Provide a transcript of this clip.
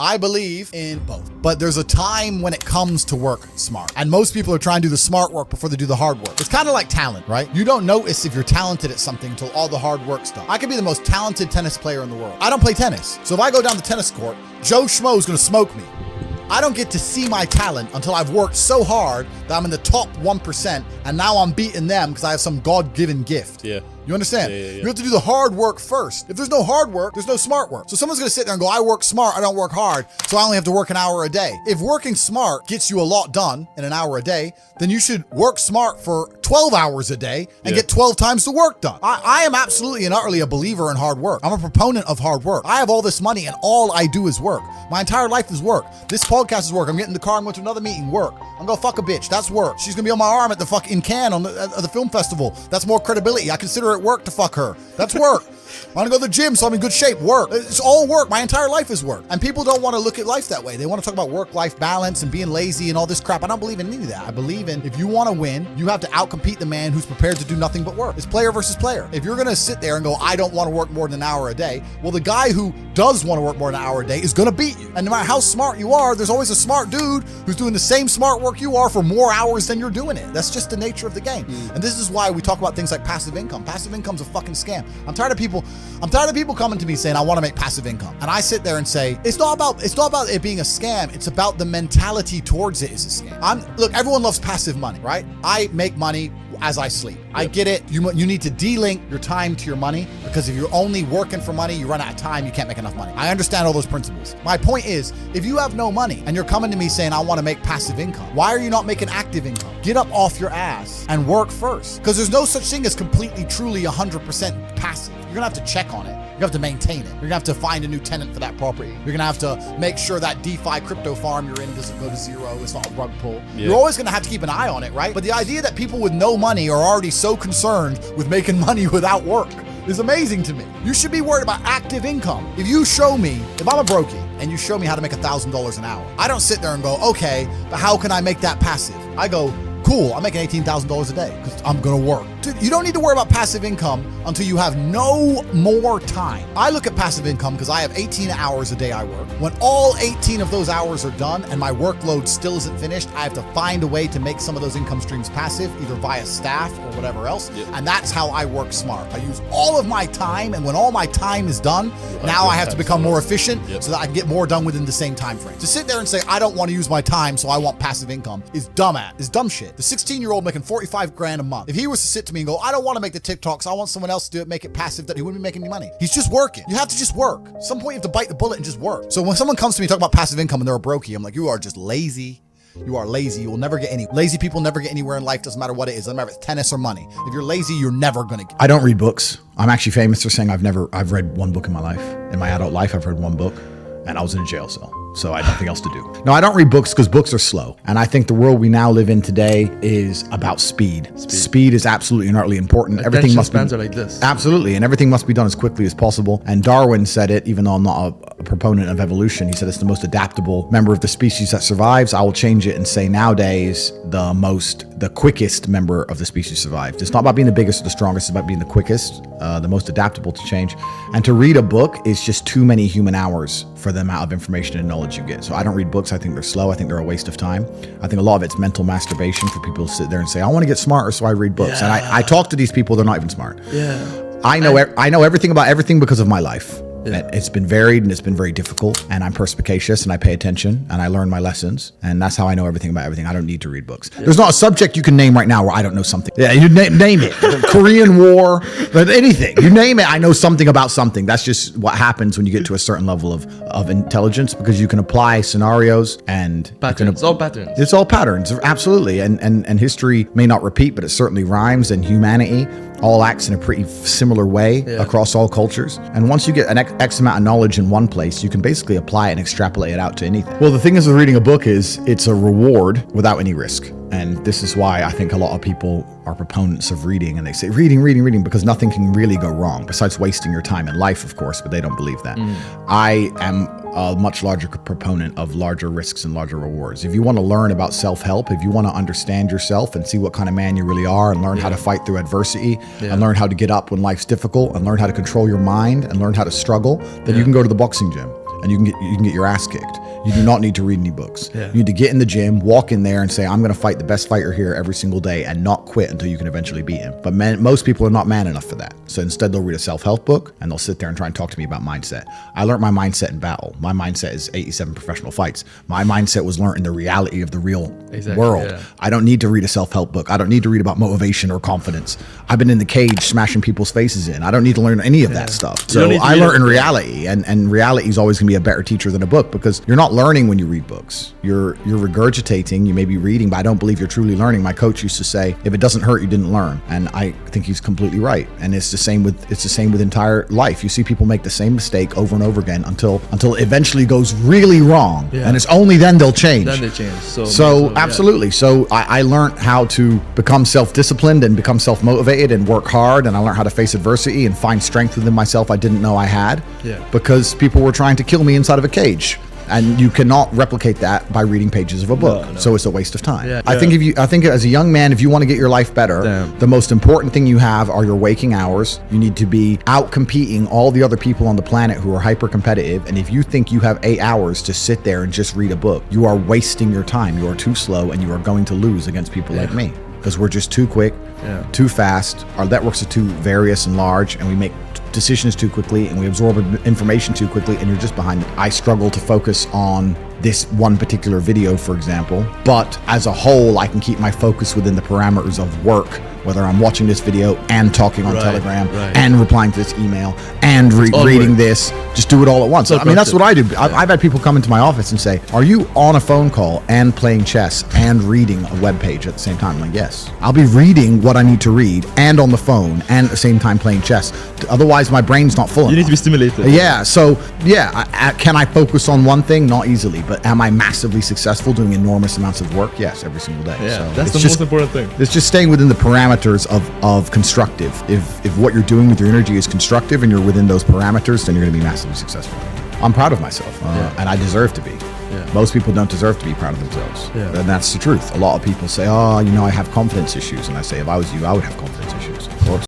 I believe in both, but there's a time when it comes to work smart. And most people are trying to do the smart work before they do the hard work. It's kind of like talent, right? You don't notice if you're talented at something until all the hard work's done. I could be the most talented tennis player in the world. I don't play tennis. So if I go down the tennis court, Joe Schmo's gonna smoke me. I don't get to see my talent until I've worked so hard that I'm in the top 1%, and now I'm beating them because I have some God-given gift. Yeah. You understand? Yeah. You have to do the hard work first. If there's no hard work, there's no smart work. So someone's gonna sit there and go, I work smart, I don't work hard, so I only have to work an hour a day. If working smart gets you a lot done in an hour a day, then you should work smart for 12 hours a day and get 12 times the work done. I am absolutely and utterly a believer in hard work. I'm a proponent of hard work. I have all this money and all I do is work. My entire life is work. This podcast is work. I'm getting in the car and going to another meeting, work. I'm gonna fuck a bitch, that's work. She's gonna be on my arm at the fucking Cannes on the film festival. That's more credibility. I consider it work to fuck her. That's work. I want to go to the gym so I'm in good shape. Work. It's all work. My entire life is work. And people don't want to look at life that way. They want to talk about work-life balance and being lazy and all this crap. I don't believe in any of that. I believe in if you want to win, you have to outcompete the man who's prepared to do nothing but work. It's player versus player. If you're going to sit there and go, I don't want to work more than an hour a day, well, the guy who does want to work more than an hour a day is going to beat you. And no matter how smart you are, there's always a smart dude who's doing the same smart work you are for more hours than you're doing it. That's just the nature of the game. And this is why we talk about things like passive income. Passive income's a fucking scam. I'm tired of people coming to me saying, I want to make passive income. And I sit there and say, it's not about it being a scam. It's about the mentality towards it is a scam. Look, everyone loves passive money, right? I make money as I sleep. Yep. I get it. You need to de-link your time to your money, because if you're only working for money, you run out of time, you can't make enough money. I understand all those principles. My point is, if you have no money and you're coming to me saying, I want to make passive income, why are you not making active income? Get up off your ass and work first, because there's no such thing as completely, truly 100% passive. You're gonna have to check on it. You have to maintain it. You're gonna have to find a new tenant for that property. You're gonna have to make sure that DeFi crypto farm you're in doesn't go to zero. It's not a rug pull. Yeah. You're always gonna have to keep an eye on it, right? But the idea that people with no money are already so concerned with making money without work is amazing to me. You should be worried about active income. If you show me, if I'm a brokey and you show me how to make $1,000 an hour, I don't sit there and go, okay, but how can I make that passive? I go, cool, I'm making $18,000 a day because I'm gonna work. Dude, you don't need to worry about passive income until you have no more time. I look at passive income because I have 18 hours a day I work. When all 18 of those hours are done and my workload still isn't finished, I have to find a way to make some of those income streams passive, either via staff or whatever else. Yep. And that's how I work smart. I use all of my time, and when all my time is done, now I have to become more efficient so that I can get more done within the same time frame. To sit there and say, I don't want to use my time, so I want passive income is dumb shit. The 16-year-old making 45 grand a month, if he was to sit to me and go, I don't want to make the TikToks, I want someone else to do it, make it passive, that he wouldn't be making any money. He's just working. You have to just work. At some point you have to bite the bullet and just work. So when someone comes to me talking about passive income and they're a brokey, I'm like, you are just lazy. You are lazy. You will never get any. Lazy people never get anywhere in life. Doesn't matter what it is. Doesn't matter if it's tennis or money. If you're lazy, you're never gonna get. I don't read books. I'm actually famous for saying I've read one book in my life. In my adult life, I've read one book, and I was in a jail cell. So I had nothing else to do. No, I don't read books because books are slow. And I think the world we now live in today is about speed. Speed is absolutely and utterly important. Everything must be like this. Absolutely. And everything must be done as quickly as possible. And Darwin said it, even though I'm not a proponent of evolution, he said it's the most adaptable member of the species that survives. I will change it and say nowadays the quickest member of the species survived. It's not about being the biggest or the strongest, it's about being the quickest, the most adaptable to change. And to read a book is just too many human hours for the amount of information and knowledge you get. So I don't read books. I think they're slow. I think they're a waste of time. I think a lot of it's mental masturbation for people to sit there and say, I want to get smarter, so I read books. And I talk to these people, they're not even smart. Yeah. I know everything about everything because of my life. Yeah. It's been varied and it's been very difficult, and I'm perspicacious and I pay attention and I learn my lessons, and that's how I know everything about everything. I don't need to read books. Yeah. There's not a subject you can name right now where I don't know something. Yeah, you name it. The Korean War, anything. You name it, I know something about something. That's just what happens when you get to a certain level of intelligence, because you can apply scenarios and patterns. It's all patterns. It's all patterns, absolutely. And history may not repeat, but it certainly rhymes, and humanity all acts in a pretty similar way across all cultures. And once you get an X amount of knowledge in one place, you can basically apply it and extrapolate it out to anything. Well, the thing is with reading a book is it's a reward without any risk. And this is why I think a lot of people are proponents of reading, and they say reading, because nothing can really go wrong besides wasting your time in life, of course, but they don't believe that. I am a much larger proponent of larger risks and larger rewards. If you want to learn about self-help, if you want to understand yourself and see what kind of man you really are, and learn how to fight through adversity, and learn how to get up when life's difficult, and learn how to control your mind, and learn how to struggle, then you can go to the boxing gym. and you can get your ass kicked. You do not need to read any books. Yeah. You need to get in the gym, walk in there and say, I'm going to fight the best fighter here every single day and not quit until you can eventually beat him. But most people are not man enough for that. So instead they'll read a self-help book and they'll sit there and try and talk to me about mindset. I learned my mindset in battle. My mindset is 87 professional fights. My mindset was learned in the reality of the real world. Yeah. I don't need to read a self-help book. I don't need to read about motivation or confidence. I've been in the cage smashing people's faces in. I don't need to learn any of that stuff. So I learned in reality, and reality is always going to be a better teacher than a book, because you're not learning when you read books. You're regurgitating. You may be reading, but I don't believe you're truly learning. My coach used to say, if it doesn't hurt, you didn't learn. And I think he's completely right. And it's the same with entire life. You see people make the same mistake over and over again until it eventually goes really wrong. Yeah. And it's only then they'll change. Then they change. So absolutely. Yeah. So I learned how to become self-disciplined and become self-motivated and work hard. And I learned how to face adversity and find strength within myself I didn't know I had. Yeah. Because people were trying to kill me inside of a cage. And you cannot replicate that by reading pages of a book. No. So it's a waste of time. Yeah. I think as a young man, if you want to get your life better, the most important thing you have are your waking hours. You need to be out competing all the other people on the planet who are hyper competitive. And if you think you have 8 hours to sit there and just read a book, you are wasting your time. You are too slow, and you are going to lose against people like me, because we're just too quick, too fast. Our networks are too various and large, and we make decisions too quickly, and we absorb information too quickly, and you're just behind. I struggle to focus on this one particular video, for example, but as a whole, I can keep my focus within the parameters of work, whether I'm watching this video and talking on Telegram and replying to this email and reading this. Just do it all at once. So I mean, that's what I do. I've had people come into my office and say, are you on a phone call and playing chess and reading a web page at the same time? I'm like, yes. I'll be reading what I need to read and on the phone and at the same time playing chess. Otherwise, my brain's not full enough. You need to be stimulated. Yeah. So, can I focus on one thing? Not easily. But am I massively successful doing enormous amounts of work? Yes, every single day. Yeah, so that's the most important thing. It's just staying within the parameters of constructive. If what you're doing with your energy is constructive and you're within those parameters, then you're going to be massively successful. I'm proud of myself, and I deserve to be. Yeah. Most people don't deserve to be proud of themselves. Yeah. And that's the truth. A lot of people say, I have confidence issues. And I say, if I was you, I would have confidence issues. Of course.